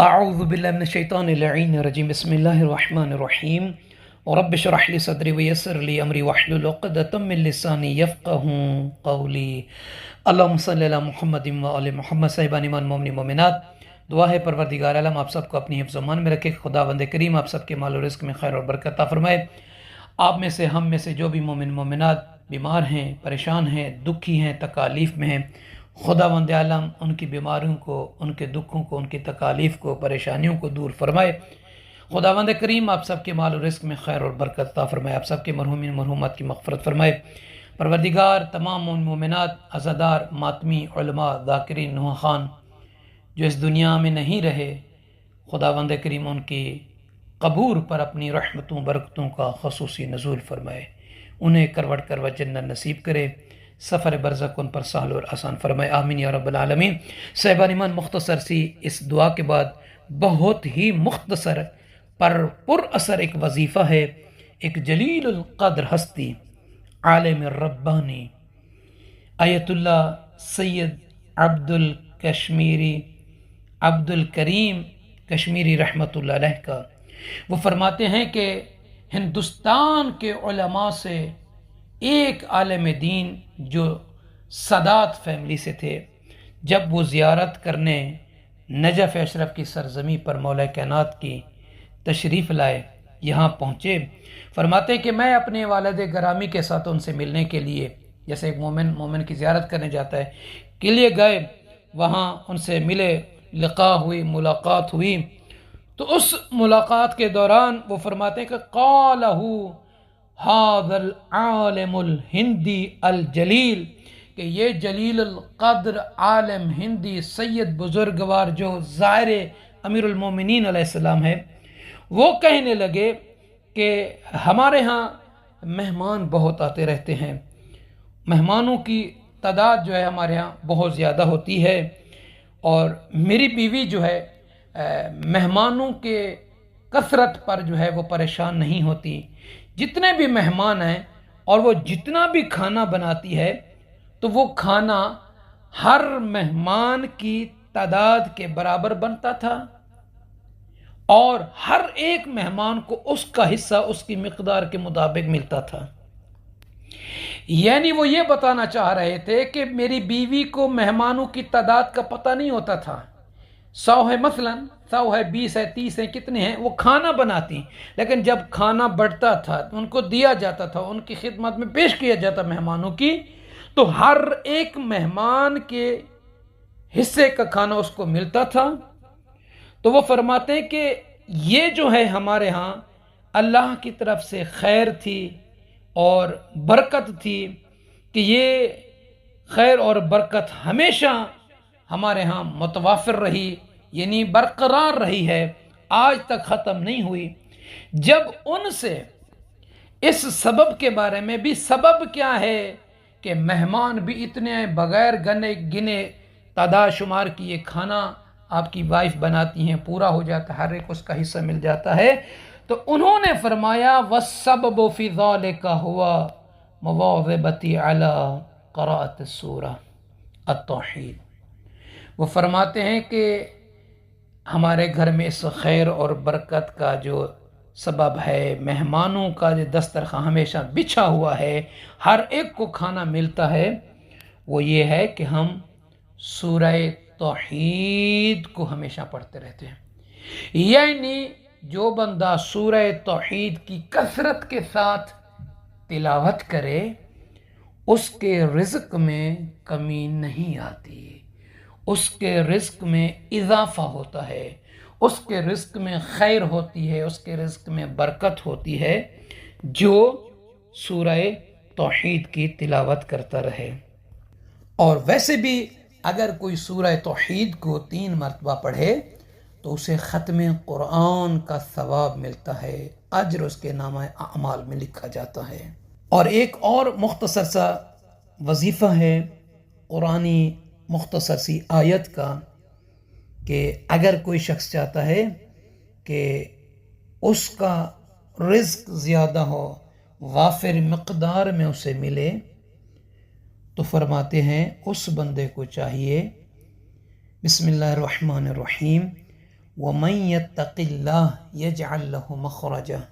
اعوذ باللہ من الشیطان اللعین الرجیم بسم اللہ الرحمن الرحیم رب اشرح لی صدری ویسر لی امری واحلل عقدۃ من لسانی یفقہوا قولی اللہم صلی علی محمد وآل محمد صاحبان ایمان مومنین مومنات، دعا ہے پروردگار عالم آپ سب کو اپنی حفظ و امان میں رکھے۔ خداوند کریم آپ سب کے مال و رزق میں خیر اور برکت عطا فرمائے۔ آپ میں سے ہم میں سے جو بھی مومن مومنات بیمار ہیں، پریشان ہیں، دکھی ہیں، تکالیف میں ہیں، خداوند عالم ان کی بیماریوں کو، ان کے دکھوں کو، ان کی تکالیف کو، پریشانیوں کو دور فرمائے۔ خداوند کریم آپ سب کے مال و رزق میں خیر اور برکت عطا فرمائے، آپ سب کے مرحومین مرحومات کی مغفرت فرمائے۔ پروردگار تمام مومنات، عزادار، ماتمی، علماء، ذاکرین، نوح خان جو اس دنیا میں نہیں رہے، خداوند کریم ان کی قبور پر اپنی رحمتوں برکتوں کا خصوصی نزول فرمائے، انہیں کروٹ کروٹ جنت نصیب کرے، سفر برزخ ان پر سہل اور آسان فرمائے، آمین یا رب العالمین۔ صاحبان ایمان، مختصر سی اس دعا کے بعد بہت ہی مختصر پر پر اثر ایک وظیفہ ہے۔ ایک جلیل القدر ہستی، عالم ربانی، آیت اللہ سید عبد الکریم کشمیری رحمۃ اللہ علیہ کا، وہ فرماتے ہیں کہ ہندوستان کے علماء سے ایک عالم دین جو سادات فیملی سے تھے، جب وہ زیارت کرنے نجف اشرف کی سرزمین پر مولا کائنات کی تشریف لائے، یہاں پہنچے، فرماتے کہ میں اپنے والد گرامی کے ساتھ ان سے ملنے کے لیے، جیسے ایک مومن کی زیارت کرنے جاتا ہے، کے لیے گئے، وہاں ان سے ملے، لقاء ہوئی، ملاقات ہوئی۔ تو اس ملاقات کے دوران وہ فرماتے ہیں کہ قالہ ھذا العالم الہندی الجلیل، کہ یہ جلیل القدر عالم ہندی سید بزرگوار جو زائر امیر المومنین علیہ السلام ہے، وہ کہنے لگے کہ ہمارے ہاں مہمان بہت آتے رہتے ہیں، مہمانوں کی تعداد جو ہے ہمارے ہاں بہت زیادہ ہوتی ہے، اور میری بیوی جو ہے مہمانوں کے کثرت پر جو ہے وہ پریشان نہیں ہوتی، جتنے بھی مہمان ہیں اور وہ جتنا بھی کھانا بناتی ہے تو وہ کھانا ہر مہمان کی تعداد کے برابر بنتا تھا، اور ہر ایک مہمان کو اس کا حصہ اس کی مقدار کے مطابق ملتا تھا۔ یعنی وہ یہ بتانا چاہ رہے تھے کہ میری بیوی کو مہمانوں کی تعداد کا پتہ نہیں ہوتا تھا، 100 ہے، مثلا 100 ہے، 20 ہے، 30 ہے، کتنے ہیں، وہ کھانا بناتی، لیکن جب کھانا بڑھتا تھا ان کو دیا جاتا تھا، ان کی خدمت میں پیش کیا جاتا مہمانوں کی، تو ہر ایک مہمان کے حصے کا کھانا اس کو ملتا تھا۔ تو وہ فرماتے ہیں کہ یہ جو ہے ہمارے ہاں اللہ کی طرف سے خیر تھی اور برکت تھی، کہ یہ خیر اور برکت ہمیشہ ہمارے ہاں متوافر رہی، یعنی برقرار رہی ہے، آج تک ختم نہیں ہوئی۔ جب ان سے اس سبب کے بارے میں بھی، سبب کیا ہے کہ مہمان بھی اتنے بغیر گنے تعداد شمار کیے کھانا آپ کی وائف بناتی ہیں، پورا ہو جاتا ہے، ہر ایک اس کا حصہ مل جاتا ہے، تو انہوں نے فرمایا وَالسَّبَبُ فِي ذَلِكَ هُوَ مُوَاظَبَتِي عَلَى قِرَاءَةِ السُّورَةِ التوحید۔ وہ فرماتے ہیں کہ ہمارے گھر میں اس خیر اور برکت کا جو سبب ہے، مہمانوں کا جو دسترخوان ہمیشہ بچھا ہوا ہے، ہر ایک کو کھانا ملتا ہے، وہ یہ ہے کہ ہم سورہ توحید کو ہمیشہ پڑھتے رہتے ہیں۔ یعنی جو بندہ سورہ توحید کی کثرت کے ساتھ تلاوت کرے، اس کے رزق میں کمی نہیں آتی، اس کے رزق میں اضافہ ہوتا ہے، اس کے رزق میں خیر ہوتی ہے، اس کے رزق میں برکت ہوتی ہے، جو سورہ توحید کی تلاوت کرتا رہے۔ اور ویسے بھی اگر کوئی سورہ توحید کو 3 مرتبہ پڑھے تو اسے ختم قرآن کا ثواب ملتا ہے، اجر اس کے نامہ اعمال میں لکھا جاتا ہے۔ اور ایک اور مختصر سا وظیفہ ہے قرآنی مختصر سی آیت کا، کہ اگر کوئی شخص چاہتا ہے کہ اس کا رزق زیادہ ہو، وافر مقدار میں اسے ملے، تو فرماتے ہیں اس بندے کو چاہیے بسم اللہ الرحمن الرحیم وَمَن يَتَّقِ اللَّهَ يَجْعَل لَّهُ مَخْرَجًا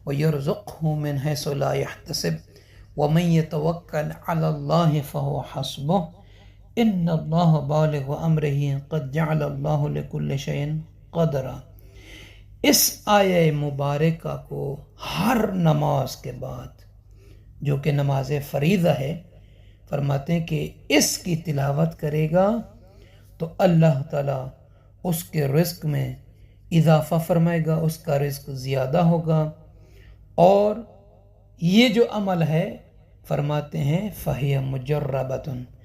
وَيَرْزُقْهُ مِنْ حَيْثُ لَا يَحْتَسِبُ وَمَن يَتَوَكَّلْ عَلَى اللَّهِ فَهُوَ حَسْبُهُ إِنَّ اللَّهَ بَالِغُ أَمْرِهِ قَدْ جَعَلَ اللَّهُ لِكُلِّ شَيْءٍ قَدْرًا۔ اس آیہ مبارکہ کو ہر نماز کے بعد، جو کہ نماز فریضہ ہے، فرماتے ہیں کہ اس کی تلاوت کرے گا تو اللہ تعالیٰ اس کے رزق میں اضافہ فرمائے گا، اس کا رزق زیادہ ہوگا، اور یہ جو عمل ہے فرماتے ہیں فَهِيَ مُجَرَّبَةٌ،